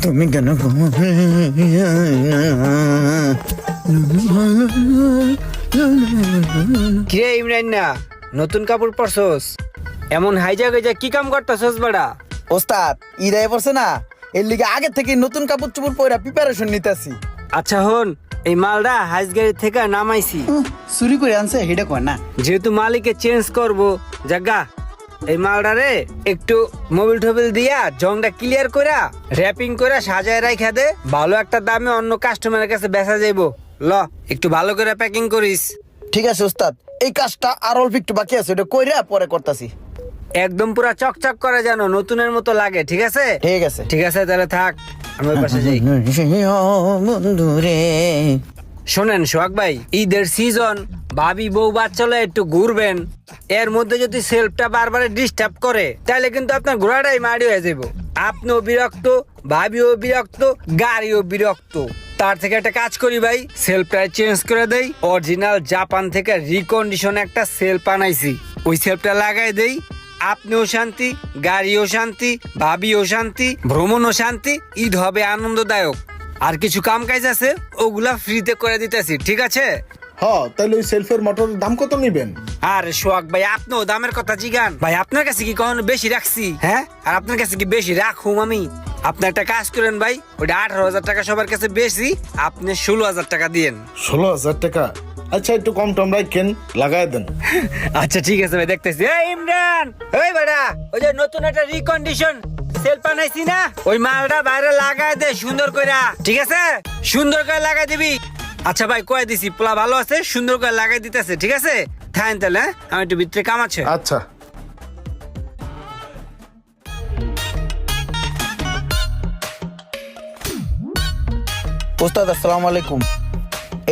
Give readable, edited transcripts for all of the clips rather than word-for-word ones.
তুমি কেন কিরে ইমরান না নতুন কাপড় পরছস? এমন হাইজা গেজা কি কাম করতেছস বড়া? ওস্তাদ ঈদ আয় পড়ছে না, এর লিগে আগে থেকে নতুন কাপড় চোপড় পরে প্রিপারেশন নিতেছি। আচ্ছা হন, এই মালটা হাইজ গাড়ি থেকে নামাইছি, চুরি করে আনছে হেডা কয় না। যেহেতু মালিকে চেঞ্জ করব জাগা, এই মালটারে একটু মোবিল টোবিল দিয়া জংটা ক্লিয়ার কইরা র‍্যাপিং কইরা সাজায় রাইখা দে, ভালো একটা দামে অন্য কাস্টমারের কাছে বেচা যাইবো। ল একটু ভালো করে প্যাকিং করিস। ঠিক আছে ওস্তাদ, এই কাজটা আর অল্প একটু বাকি আছে, এটা কইরা পরে করতাছি। একদম পুরা চকচক করে যেন নতুনের মতো লাগে, ঠিক আছে? ঠিক আছে ঠিক আছে তাহলে থাক, আমি ওই পাশে যাই। বন্ধুরে শোনেন সোহাগ ভাই, ঈদের সিজন, ভাবি বউ বাচ্চালে একটু ঘুরবেন, এর মধ্যে যদি সেলফটা বারবার ডিস্টার্ব করে তাহলে কিন্তু আপনার ঘোড়াটাই মারি হয়ে যাবো। আপনিও বিরক্ত, ভাবিও বিরক্ত, গাড়িও বিরক্ত। তার থেকে একটা কাজ করি ভাই, সেলফটা চেঞ্জ করে দেই। অরিজিনাল জাপান থেকে রিকন্ডিশন একটা সেলফ আনাইছি, ওই সেলফটা লাগাই দেই। আপনিও শান্তি, গাড়িও শান্তি, ভাবিও শান্তি, ভ্রমণও শান্তি, ঈদ হবে আনন্দদায়ক। আর কিছু কাম কাজ আছে ওগুলা ফ্রিতে করে দিতেছি, ঠিক আছে? হ্যাঁ, তাহলে ওই সেলফের মোটরের দাম কত নিবেন? আর সোহাগ ভাই, আপনিও দামের কথা জিগান ভাই। আপনার কাছে কি কখনো বেশি রাখছি? হ্যাঁ, আর আপনার কাছে কি বেশি রাখুম আমি? আপনি একটা কাজ করেন ভাই, ওইটা 18,000 টাকা সবার কাছে বেশি, আপনি 16,000 টাকা দিয়েন। 16,000 টাকা? আচ্ছা, একটু কম টম রাখেন, লাগাই দেন। আচ্ছা ঠিক আছে ভাই, দেখতেছি। এই ইমরান, ওই বেটা, ওই যে নতুন একটা রিকন্ডিশন সেলফ বানাইছি না, ওই মালটা বাইরে লাগাই দে সুন্দর কইরা, ঠিক আছে? সুন্দর করে লাগাই দিবি। আচ্ছা ভাই, কয়ে দিছি, পোলা ভালো আছে, সুন্দর করে লাগাই দিতেছে, ঠিক আছে? থাকেন তাহলে, আমি একটু ভিতরে কাম আছে। আচ্ছা। ওস্তাদ আসসালামু আলাইকুম।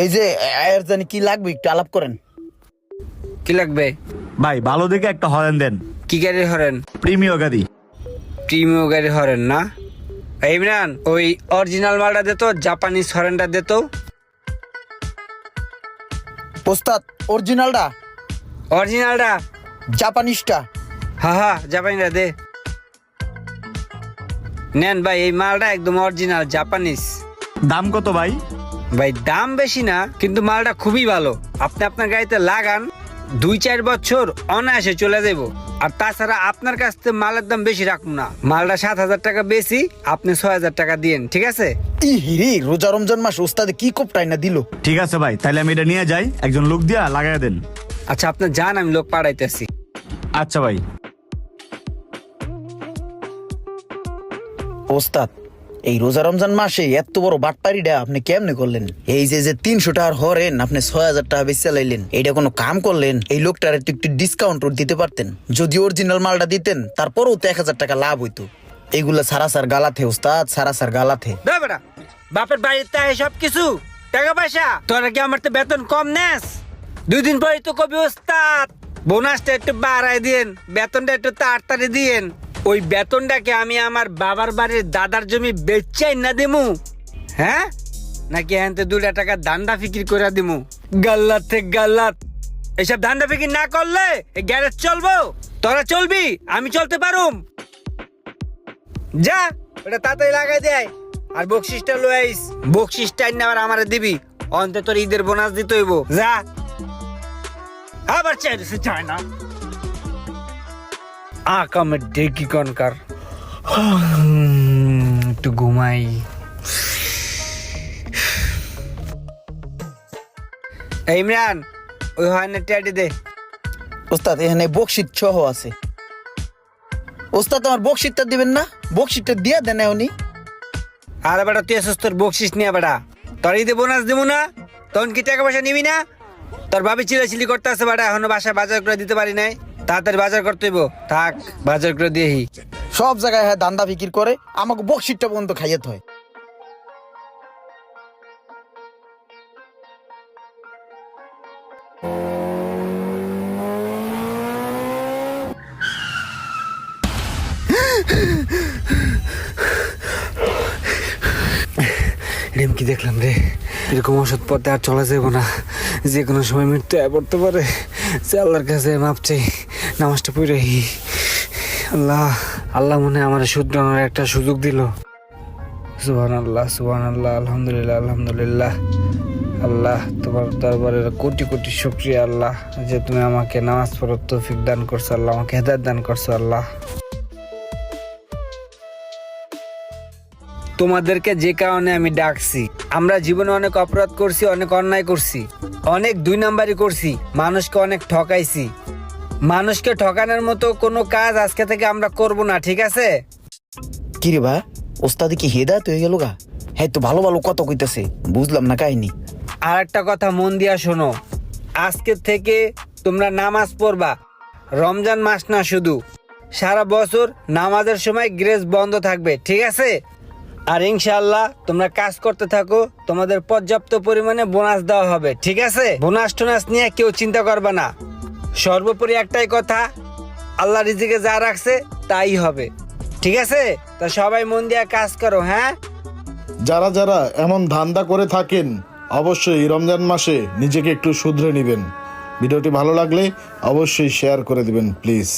এই যে আয়ের জানি কি লাগবে একটু আলাপ করেন। কি লাগবে ভাই? ভালো দেখে একটা হরেন দেন, কি গাড়ি হরেন? প্রিমিয় গাড়ি। প্রিমিয় গাড়ি হরেন না? এই ইমরান, ওই অরিজিনাল মালটা দে তো, জাপানিজ হরেনটা দে তো। ওস্তাদ অরিজিনালটা? অরিজিনালটা? জাপানিজটা? হ্যাঁ, জাপানিটা দে। নেন ভাই, এই মালটা একদম অরিজিনাল জাপানিজ। দাম কত ভাই? ভাই দাম বেশি না, কিন্তু মালটা খুবই ভালো। আপনি আপনার গাড়িতে লাগান, 2-4 বছর অনায়াসে চলে যাবো। আর তাছাড়া আপনার কাছ থেকে মালের দাম বেশি রাখুন না, মালটা 7,000 টাকা বেশি, আপনি 6,000 টাকা দিয়েন, ঠিক আছে? ইহিরি, রোজা রমজান মাস ওস্তাদে কি কোপটাই না দিল। ঠিক আছে ভাই, তাহলে আমি এটা নিয়ে যাই, একজন লোক দিয়া লাগাই দেন। আচ্ছা আপনি যান, আমি লোক পাঠাইতেছি। আচ্ছা ভাই। ওস্তাদ এই রোজা রমজান মাসে এত বড় বাটপারিটা আপনি কেমনে করলেন? এই যে 300 টাকার হরেন আপনি 6,000 টাকা বেশি চালাইলেন, এটা কোনো কাম করলেন? এই লোকটার একটু ডিসকাউন্ট দিতে পারতেন। যদি অরিজিনাল মালটা দিতেন তারপরেও তো 1,000 টাকা লাভ হইতো। এইগুলা সারাসার গালাতে ওস্তাদ, সারাসার গালাতে। বেটা, বাপের বাড়িতে সব কিছু টাকা পয়সা, তোরা কি আমার তো বেতন কম নেস? 2 দিন পরে তো কবি ওস্তাদ বোনাসটা একটু বাড়াই দিয়েন, বেতনটা একটু তাড়াতাড়ি দিয়েন। ওই বেতনটাকে আমি আমার বাবার বাড়ির দাদার জমি বেচাই না দিমু, হ্যাঁ? নাকি হ্যাঁ 2 টাকা দান্ডা ফিকির করে দিমু? গাল্লাত থেকে গাল্লাত, এসব দান্ডা ফিকির না করলে এই গ্যারেজ চলবো? তোরা চলবি, আমি চলতে পারুম? যা ওটা তাড়াতাড়ি লাগাই দেয়। আর বকশিসটা লই আইস, বকশিসটা না আবার আমারে দিবি, অন্তত তোর ঈদের বোনাস দিতে হইব। যা, আবার চাই না আকামের ডেকি কনকার। একটু ঘুমাই। এই ইমরান, ওই হয় না টেডি দে। ওস্তাদ এখানে বকশিট সহ আছে। ওস্তাদ আমার বকশিটটা দিবেন না? বকশিটটা দিয়ে দেন উনি। আরে বেটা, তুই আসছিস তোর বকশিস নিয়ে বেটা, তোর ঈদে বোনাস দিব না, তখন কি টাকা পয়সা নিবি না? তোর ভাবি চিলাচিলি করতে আছে বেটা, এখনো বাসায় বাজার করে দিতে পারি নাই, তাড়াতাড়ি বাজার করতে হইব। থাক, বাজার করে দিয়েহি। সব জায়গায় হ্যাঁ দান্দা ফিকির করে, আমাকে বকশিটটা পর্যন্ত খাইতে হয়। কি দেখলাম রে, এরকম ওষুধ পথে আর চলা যাবো না, যে কোনো সময় মৃত্যু পড়তে পারে। আল্লাহর কাছে মাপ চাই, নামাজটা পড়ে। আল্লাহ, আল্লাহ মনে আমার শুধরানোর একটা সুযোগ দিল। সুবহানাল্লাহ সুবহানাল্লাহ, আলহামদুলিল্লাহ আলহামদুলিল্লাহ। আল্লাহ, তোমার দরবারে কোটি কোটি শুকরিয়া আল্লাহ, যে তুমি আমাকে নামাজ পড়ার তৌফিক দান করছো আল্লাহ, আমাকে হেদায়েত দান করছো আল্লাহ। তোমাদেরকে যে কারণে আমি ডাকছি, আমরা জীবনে অনেক অপরাধ করছি, অনেক অন্যায় করছি, অনেক 2 নাম্বারি করছি, মানুষকে অনেক ঠকাইছি। মানুষকে ঠকানোর মতো কোনো কাজ আজকে থেকে আমরা করব না, ঠিক আছে? কিরে ভাই, ওস্তাদি কি হেদায়ত হয়ে গেল গা? হ্যাঁ, তো ভালো ভালো কথা কইতেছে, বুঝলাম না কাহিনী। আর একটা কথা মন দিয়া শোনো, আজকে থেকে তোমরা নামাজ পড়বা। রমজান মাস না শুধু, সারা বছর নামাজের সময় গ্রেস বন্ধ থাকবে, ঠিক আছে? আর ইনশাআল্লাহ তোমরা কাজ করতে থাকো, তোমাদের পর্যাপ্ত পরিমাণে বোনাস দেওয়া হবে, ঠিক আছে? বোনাস টোনাস নিয়ে কেউ চিন্তা করবে না। সর্বোপরি একটাই কথা, আল্লাহ রিজিকে যা রাখছে তাই হবে, ঠিক আছে? তা সবাই মন দিয়ে কাজ করো, হ্যাঁ? যারা যারা এমন ধান্দা করে থাকেন, অবশ্যই রমজান মাসে নিজেকে একটু শুধরে নেবেন। ভিডিওটি ভালো লাগলে অবশ্যই শেয়ার করে দিবেন প্লিজ।